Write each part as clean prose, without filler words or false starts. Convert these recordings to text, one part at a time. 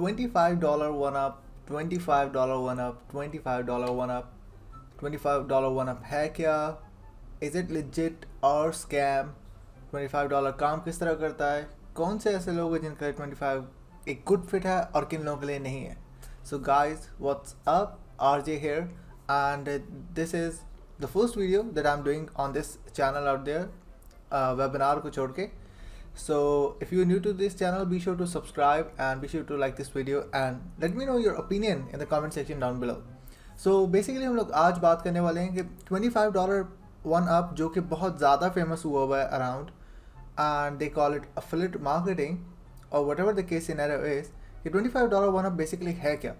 $25 1 up, $25 1 up, $25 1 up, $25 1 up है क्या? Is it legit और स्कैम? $25 काम किस तरह करता है? कौन से ऐसे लोग हैं जिनका 25 एक गुड फिट है और किन लोगों के लिए नहीं है? So guys, what's up, RJ here, and this is the first video that I'm doing on this channel out there, webinar को छोड़ के. So if you're new to this channel, be sure to subscribe and be sure to like this video and let me know your opinion in the comment section down below. So basically हम लोग आज बात करने वाले हैं कि $25 1 up जो कि बहुत ज़्यादा फेमस हुआ है around, and they call it affiliate marketing or whatever the case scenario is, कि $25 1 up basically है क्या?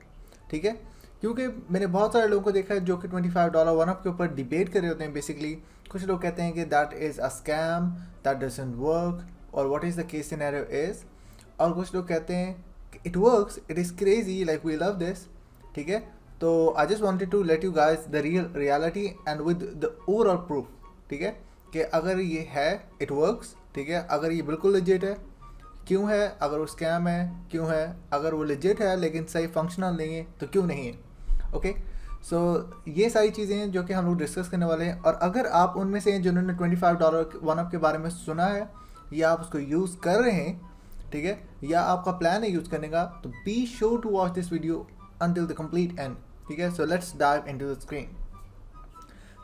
ठीक है, क्योंकि मैंने बहुत सारे लोगों को देखा है जो कि $25 1 up के ऊपर डिबेट कर रहे होते हैं. बेसिकली कुछ लोग कहते हैं कि that is a scam, that doesn't work, और what is the case scenario is, और कुछ लोग कहते हैं it works, it is crazy, like we love this. ठीक है, तो I just wanted to let you guys the reality and with the overall proof. ठीक है, कि अगर ये है इट वर्क्स, ठीक है, अगर ये बिल्कुल लेजिट है क्यों है, अगर वो स्कैम है क्यों है, अगर वो लेजिट है लेकिन सही फंक्शनल नहीं है तो क्यों नहीं है. ओके, सो ये सारी चीज़ें हैं जो कि हम लोग डिस्कस करने वाले हैं. और अगर आप उनमें से हैं जिन्होंने $25 1 up के बारे में सुना है या आप उसको यूज़ कर रहे हैं, ठीक है, या आपका प्लान है यूज़ करने का, तो be sure to watch this video until the complete end. ठीक है, so let's dive into the screen.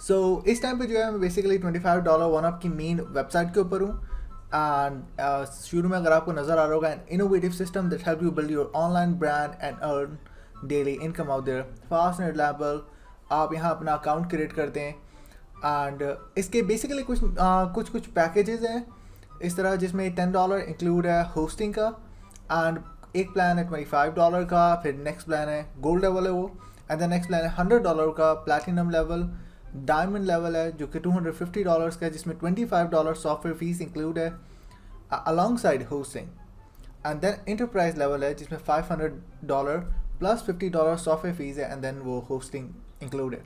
So इस टाइम पे जो है मैं बेसिकली $25 1 up की मेन वेबसाइट के ऊपर हूँ. एंड शुरू में अगर आपको नज़र आ रहा होगा, an innovative system that help you build your online brand and earn daily income out there fast and reliable. आप यहाँ अपना अकाउंट क्रिएट करते हैं एंड इसके बेसिकली कुछ पैकेजेस हैं इस तरह, जिसमें $10 इंक्लूड है होस्टिंग का, एंड एक प्लान है $25 का, फिर नेक्स्ट प्लान है गोल्ड लेवल है वो, एंड द नेक्स्ट प्लान है $100 का प्लैटिनम लेवल, डायमंड लेवल है जो कि $250 का है, जिसमें $25 सॉफ्टवेयर फीस इंक्लूड है alongside hosting, and then enterprise level है जिसमें $500 प्लस $50 सॉफ्टवेयर फीस है, एंड देन वो होस्टिंग इंक्लूड है.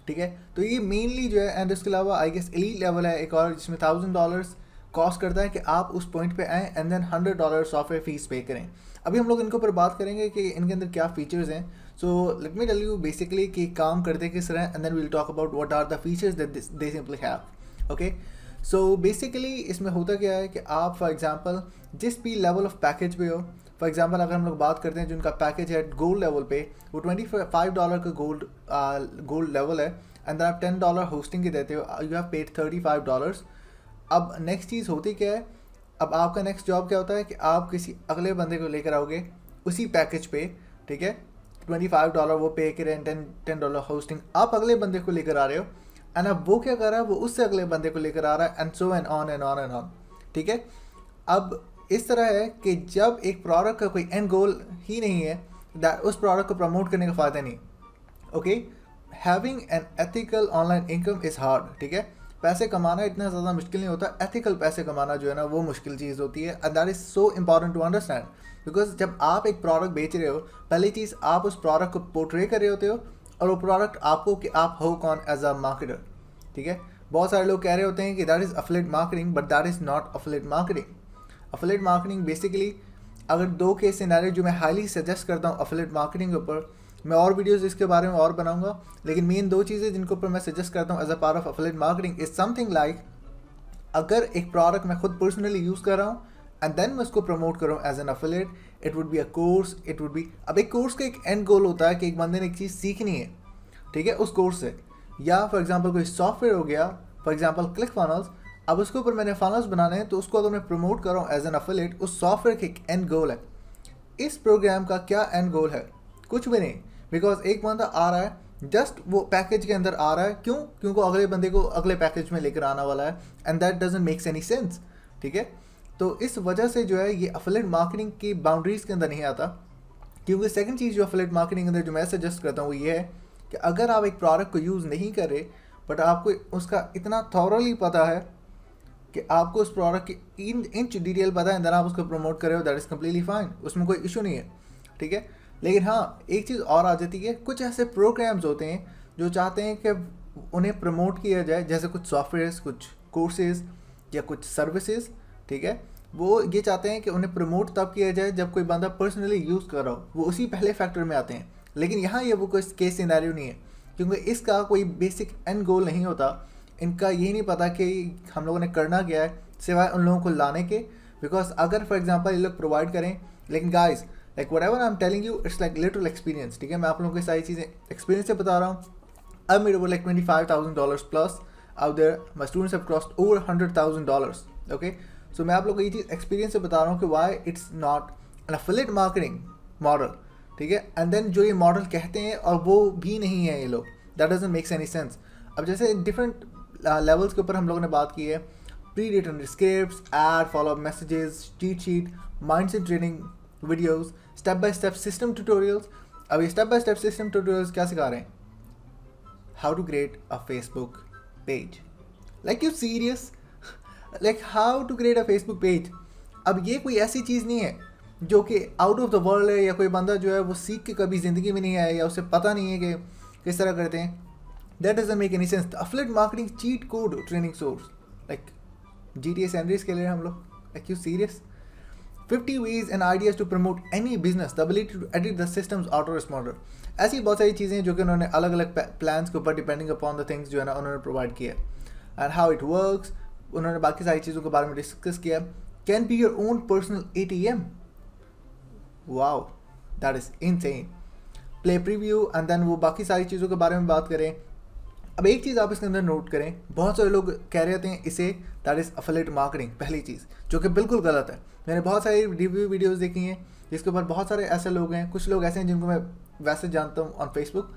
ठीक है, तो ये मेनली जो है, एंड इसके अलावा आई गेस एलीट लेवल है एक और, जिसमें $1000 कॉस्ट करता है कि आप उस पॉइंट पे आएँ, एंड देन $100 सॉफ्टवेयर फीस पे करें. अभी हम लोग इनके ऊपर बात करेंगे कि इनके अंदर क्या फीचर्स हैं. So let me tell you basically कि काम करते किस तरह, and then we'll talk about what are the features that they simply have. Okay, so basically इसमें होता क्या है कि आप फॉर एग्जांपल जिस भी लेवल ऑफ पैकेज पे हो, फॉर एग्जांपल अगर हम लोग बात करते हैं जिनका पैकेज है गोल्ड लेवल पे, वो $25 का गोल्ड लेवल है, एंड देन आप $10 होस्टिंग के देते हो, यू हैव पेड $35. अब नेक्स्ट चीज़ होती क्या है, अब आपका नेक्स्ट जॉब क्या होता है कि आप किसी अगले बंदे को लेकर आओगे उसी पैकेज पे. ठीक है, $25 वो पे करें, $10 होस्टिंग, आप अगले बंदे को लेकर आ रहे हो, एंड अब वो क्या कर रहा है, वो उससे अगले बंदे को लेकर आ रहा है, and so and on and on and on. ठीक है, अब इस तरह है कि जब एक प्रोडक्ट का कोई एंड गोल ही नहीं है, दैट उस प्रोडक्ट को प्रमोट करने का फ़ायदा नहीं. Okay, having an ethical online income is hard. ठीक है, पैसे कमाना इतना ज़्यादा मुश्किल नहीं होता, एथिकल पैसे कमाना जो है ना वो मुश्किल चीज़ होती है, and that is so important to understand. Because जब आप एक प्रोडक्ट बेच रहे हो, पहली चीज़ आप उस प्रोडक्ट को पोर्ट्रे कर रहे होते हो, और वो प्रोडक्ट आपको कि आप हो कौन एज अ मार्केटर. ठीक है, बहुत सारे लोग कह रहे होते हैं कि that is affiliate marketing, but that is not affiliate marketing. Affiliate marketing basically अगर दो केस सिनेरियो जो मैं हाईली सजेस्ट करता हूँ अफिलिएट मार्केटिंग के ऊपर, मैं और वीडियोस इसके बारे में और बनाऊंगा, लेकिन मेन दो चीज़ें जिनके ऊपर मैं सजेस्ट करता हूँ as a part of affiliate marketing is something like, अगर एक प्रोडक्ट मैं खुद पर्सनली यूज़ कर रहा हूँ एंड देन मैं उसको प्रमोट कर रहा हूँ as an affiliate, it would be a course, it would be, अब एक कोर्स का एक एंड गोल होता है कि एक बंदे ने एक चीज़ सीखनी है, ठीक है, उस कोर्स से. या फॉर एग्जाम्पल कोई सॉफ्टवेयर हो गया, फॉर एग्जाम्पल क्लिक फनल्स, अब उसके ऊपर मैंने फनल्स बनाने हैं, तो उसको अगर मैं प्रमोट कर रहा हूँ एज एन अफिलिएट, उस सॉफ्टवेयर का एक एंड गोल है. इस प्रोग्राम का क्या एंड गोल है? कुछ भी नहीं, बिकॉज एक बंदा आ रहा है जस्ट वो पैकेज के अंदर आ रहा है, क्यों? क्योंकि अगले बंदे को अगले पैकेज में लेकर आना वाला है, and that doesn't makes any sense. ठीक है, तो इस वजह से जो है ये अफिलिएट मार्केटिंग की बाउंड्रीज के अंदर नहीं आता. क्योंकि सेकंड चीज़ जो अफिलिएट मार्केटिंग के अंदर जो मैं सजेस्ट करता हूँ वो ये है कि अगर आप एक प्रोडक्ट को यूज़ नहीं कर रहे, बट आपको उसका इतना थॉरली पता है कि आपको उस प्रोडक्ट की इंच डिटेल पता है, देन आप उसको प्रमोट कर रहे हो, दैट इज़ कम्प्लीटली फाइन, उसमें कोई इशू नहीं है. ठीक है, लेकिन हाँ एक चीज़ और आ जाती है, कुछ ऐसे प्रोग्राम्स होते हैं जो चाहते हैं कि उन्हें प्रमोट किया जाए, जैसे कुछ सॉफ्टवेयर्स, कुछ कोर्सेज या कुछ सर्विसेज. ठीक है, वो ये चाहते हैं कि उन्हें प्रमोट तब किया जाए जब कोई बंदा पर्सनली यूज़ कर रहा हो, वो उसी पहले फैक्टर में आते हैं। लेकिन यहाँ ये वो कोई केस सिनेरियो नहीं है, क्योंकि इसका कोई बेसिक एंड गोल नहीं होता। इनका ये नहीं पता कि हम लोगों ने करना क्या है सिवाय उन लोगों को लाने के। बिकॉज अगर फॉर एग्जांपल ये लोग प्रोवाइड करें, लेकिन guys like whatever I am telling you it's like literal experience, ठीक है। मैं आप लोगों को सारी चीज़ें एक्सपीरियंस से बता रहा हूँ। अब मेरे को like $25,000 plus out there, my students have crossed over $100,000, okay. So मैं आप लोगों को ये चीज़ एक्सपीरियंस से बता रहा हूँ कि why it's not N affiliate marketing model, ठीक है। एंड देन जो ये मॉडल कहते हैं और वो भी नहीं है ये लोग, that doesn't makes any sense. अब जैसे डिफरेंट लेवल्स के ऊपर हम लोगों ने बात की है, pre written scripts, ad follow up messages, cheat sheet, mindset training videos, step by step system tutorials. अब ये step by step system tutorials क्या सिखा रहे हैं? How to create a Facebook page. Like you serious? Like how to create a Facebook page. अब ये कोई ऐसी चीज़ नहीं है जो कि आउट ऑफ द वर्ल्ड है, या कोई बंदा जो है वो सीख के कभी ज़िंदगी में नहीं आया, या उसे पता नहीं है कि किस तरह करते हैं। That doesn't make any sense. Affiliate marketing cheat code training source, like GTA sandwich के लिए हम लोग, like you serious? 50 ways and ideas to promote any business, the ability to edit the system's auto responder। ऐसी बहुत सारी चीज़ें जो कि उन्होंने अलग अलग प्लान्स के ऊपर डिपेंडिंग अपॉन द थिंग्स जो है ना उन्होंने प्रोवाइड किया। एंड हाउ इट वर्क्स, उन्होंने बाकी सारी चीज़ों के बारे में डिस्कस किया। Can be your own personal ATM, wow that is insane. Play preview, and then वो बाकी सारी चीज़ों के बारे में बात करें। अब एक चीज़ आप इसके अंदर नोट करें, बहुत सारे लोग कह रहे होते हैं इसे, दैट इज़ एफिलिएट मार्केटिंग, पहली चीज़, जो कि बिल्कुल गलत है। मैंने बहुत सारी रिव्यू वीडियोस देखी हैं जिसके ऊपर बहुत सारे ऐसे लोग हैं, कुछ लोग ऐसे हैं जिनको मैं वैसे जानता हूँ ऑन फेसबुक,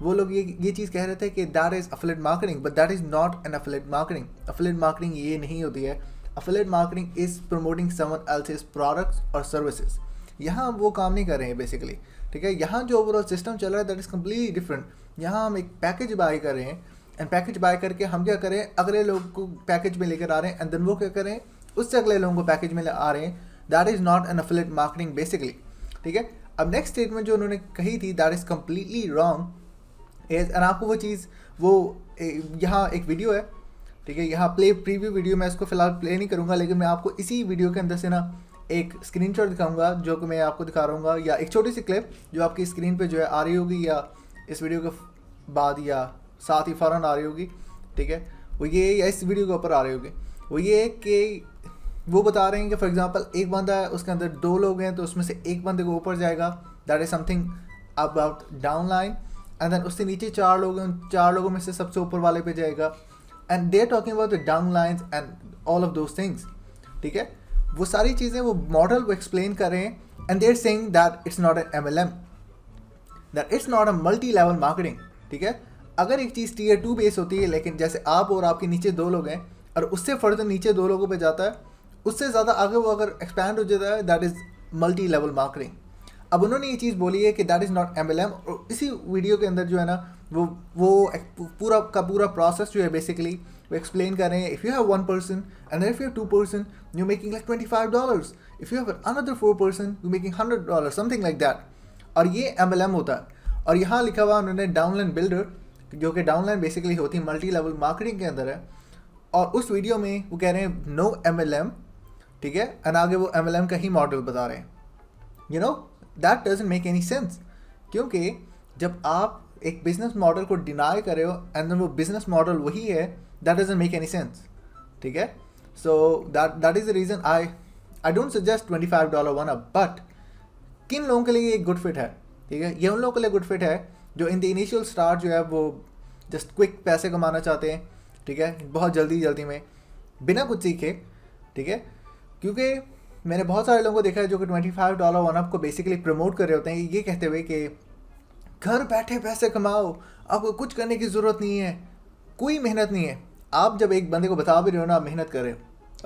वो लोग ये चीज़ कह रहे थे कि that is affiliate marketing, but that is not an affiliate marketing. Affiliate marketing ये नहीं होती है। Affiliate marketing is promoting someone else's products और सर्विसेज। यहाँ वो काम नहीं कर रहे हैं बेसिकली, ठीक है। यहाँ जो ओवरऑल सिस्टम चल रहा है दैट इज़ कम्प्लीटली डिफरेंट। यहाँ हम एक पैकेज बाय कर रहे हैं, एंड पैकेज बाय करके हम क्या करें, अगले लोग को पैकेज में लेकर आ रहे हैं, एंड देन वो क्या करें, उससे अगले लोगों को पैकेज में आ रहे हैं। That is not an affiliate marketing basically, ठीक है। अब नेक्स्ट स्टेटमेंट जो उन्होंने कही थी, that is completely wrong is, and आपको वो चीज़ वो यहाँ एक वीडियो है, ठीक है, यहाँ प्ले प्रीव्यू वीडियो, मैं इसको फिलहाल प्ले नहीं करूँगा, लेकिन मैं आपको इसी वीडियो के अंदर से ना एक स्क्रीनशॉट दिखाऊंगा जो कि मैं आपको दिखा रहा हूँ, या एक छोटी सी क्लिप जो आपकी स्क्रीन पे जो है आ रही होगी, या इस वीडियो के बाद या साथ ही फ़ौरन आ रही होगी, ठीक है। वो ये, या इस वीडियो के ऊपर आ रही होगी, वो ये कि वो बता रहे हैं कि फॉर एग्जांपल एक बंदा है, उसके अंदर 2 लोग हैं, तो उसमें से एक बंदे को ऊपर जाएगा, that is something about down line, and then उससे नीचे 4 लोग हैं, 4 लोगों में से सबसे ऊपर वाले पे जाएगा, and they are talking about the down lines and all of those things, ठीक है। वो सारी चीज़ें वो मॉडल को एक्सप्लेन कर रहे हैं, and they are saying that it's not an MLM, that it's not a multi level marketing, ठीक है। अगर एक चीज़ Tier 2 बेस होती है, लेकिन जैसे आप और आपके नीचे 2 लोग हैं, और उससे फर्दर नीचे 2 लोगों पे जाता है, उससे ज़्यादा आगे वो अगर एक्सपैंड हो जाता है, that is multi level marketing. अब उन्होंने ये चीज़ बोली है कि दैट इज़ नॉट MLM, और इसी वीडियो के अंदर जो है ना वो पूरा का पूरा प्रोसेस जो है बेसिकली वो एक्सप्लेन कर रहे हैं। If you have 1 person and if you have 2 person, you making like $25। If you have another 4 person, you making $100, something like that. और ये MLM होता है। और यहाँ लिखा हुआ उन्होंने डाउनलाइन बिल्डर, जो कि डाउनलाइन बेसिकली होती है मल्टी लेवल मार्केटिंग के अंदर है, और उस वीडियो में वो कह रहे हैं नो MLM, ठीक है, एंड आगे वो MLM का ही मॉडल बता रहे हैं। You know that doesn't make any sense, क्योंकि जब आप एक बिजनेस मॉडल को डिनाई कर रहे हो एंड देन वो बिजनेस मॉडल वही है, that doesn't make any sense, ठीक है। So that is the reason I don't suggest $25.1 up, but किन लोगों के लिए ये गुड फिट है, ठीक है। ये उन लोगों के लिए गुड फिट है जो इन द इनिशियल स्टार्ट जो है वो जस्ट क्विक पैसे कमाना चाहते हैं, ठीक है, बहुत जल्दी में बिना कुछ सीखे, ठीक है। क्योंकि मैंने बहुत सारे लोगों को देखा है जो कि $25.1 up को बेसिकली प्रमोट कर रहे होते हैं, ये कहते हुए कि घर बैठे पैसे कमाओ, आपको कुछ करने की ज़रूरत नहीं है, कोई मेहनत नहीं है। आप जब एक बंदे को बता भी रहे हो ना मेहनत करें,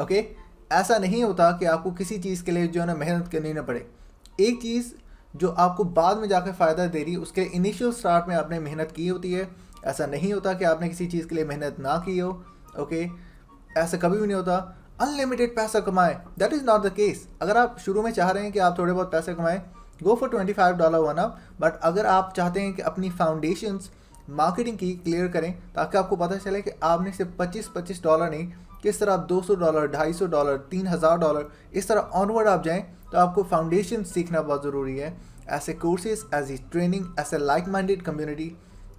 ओके, ऐसा नहीं होता कि आपको किसी चीज़ के लिए जो है ना मेहनत करनी ना पड़े। एक चीज़ जो आपको बाद में जाकर फ़ायदा दे रही है, उसके इनिशियल स्टार्ट में आपने मेहनत की होती है। ऐसा नहीं होता कि आपने किसी चीज़ के लिए मेहनत ना की हो, ओके, ऐसा कभी भी नहीं होता। अनलिमिटेड पैसा कमाएं, that is not the case. अगर आप शुरू में चाह रहे हैं कि आप थोड़े बहुत पैसे कमाएं, गो फॉर $25.1 up, बट अगर आप चाहते हैं कि अपनी फाउंडेशंस मार्केटिंग की क्लियर करें, ताकि आपको पता चले कि आपने सिर्फ $25 नहीं, किस तरह आप $200, $250, $3000 इस तरह ऑनवर्ड आप जाएं, तो आपको फाउंडेशन सीखना बहुत ज़रूरी है। ऐसे कोर्सेज, ऐसी ट्रेनिंग, ऐसे लाइक माइंडेड कम्युनिटी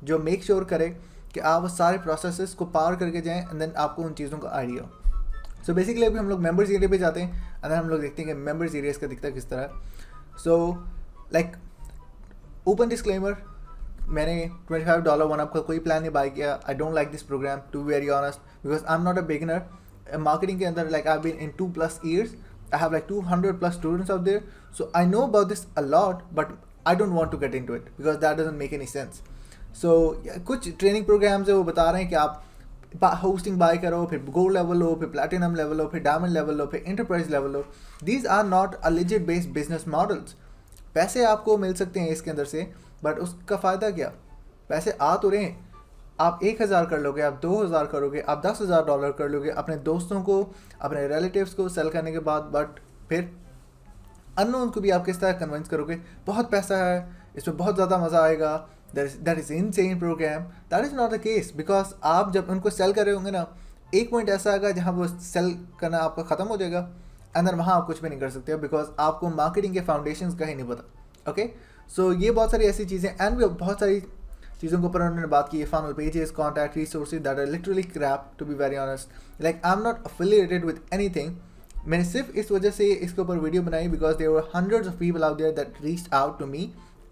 जो मेक श्योर करे कि आप सारे प्रोसेसेस को पार करके जाएं एंड देन आपको उन चीज़ों का आइडिया हो। सो बेसिकली अभी हम लोग मेंबर्स एरिया पे जाते हैं एंड देन हम लोग देखते हैं कि मेंबर्स एरिया इसका दिखता किस तरह है। सो लाइक ओपन डिस्क्लेमर, मैंने $25 1UP का कोई प्लान नहीं बाय किया। I don't like this program to be very honest, because I am not a beginner marketing के अंदर। Like I been in 2+ years, I have like 200+ students out there, so I know about this a lot, but I don't want to get into it because that doesn't make any sense. So कुछ training programmes है वो बता रहे हैं कि आप hosting buy करो, फिर गोल्ड लेवल हो, फिर प्लैटिनम लेवल हो, फिर डायमंड लेवल हो, फिर इंटरप्राइज लेवल हो। These are not a legit based business models. पैसे आपको मिल सकते हैं इसके अंदर से, बट उसका फ़ायदा क्या? पैसे आ तो रहे हैं, आप 1000 कर लोगे, आप 2000 करोगे, आप $10,000 कर लोगे अपने दोस्तों को, अपने रिलेटिव्स को सेल करने के बाद, बट फिर अननोन को भी आप किस तरह कन्विंस करोगे? बहुत पैसा है, इसमें बहुत ज़्यादा मज़ा आएगा, that is insane program. That is not the case, because आप जब उनको सेल कर रहे होंगे ना, एक पॉइंट ऐसा आएगा जहाँ वो सेल करना आपका ख़त्म हो जाएगा, अंदर वहाँ आप कुछ भी नहीं कर सकते हो, बिकॉज आपको मार्केटिंग के फाउंडेशंस का ही नहीं पता। ओके, सो ये बहुत सारी ऐसी चीज़ें एंड भी बहुत सारी चीज़ों के ऊपर उन्होंने बात की है। Funnel pages, contact, resources that are literally crap to be very honest. Like I am not affiliated with anything. मैंने सिर्फ इस वजह से इसके ऊपर वीडियो बनाई because there were hundreds of people out there that reached out to me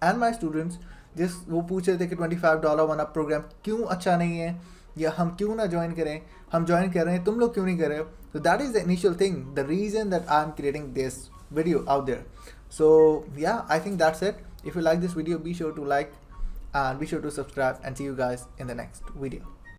and my students, जिस वो पूछ रहे थे कि $25 1UP प्रोग्राम क्यों अच्छा नहीं है, या हम क्यों ना ज्वाइन करें, हम ज्वाइन कर रहे हैं, तुम लोग क्यों नहीं कर रहे हो? So that is the initial thing, the reason that I'm creating this video out there. So yeah, I think that's it. If you like this video, be sure to like and be sure to subscribe, and see you guys in the next video.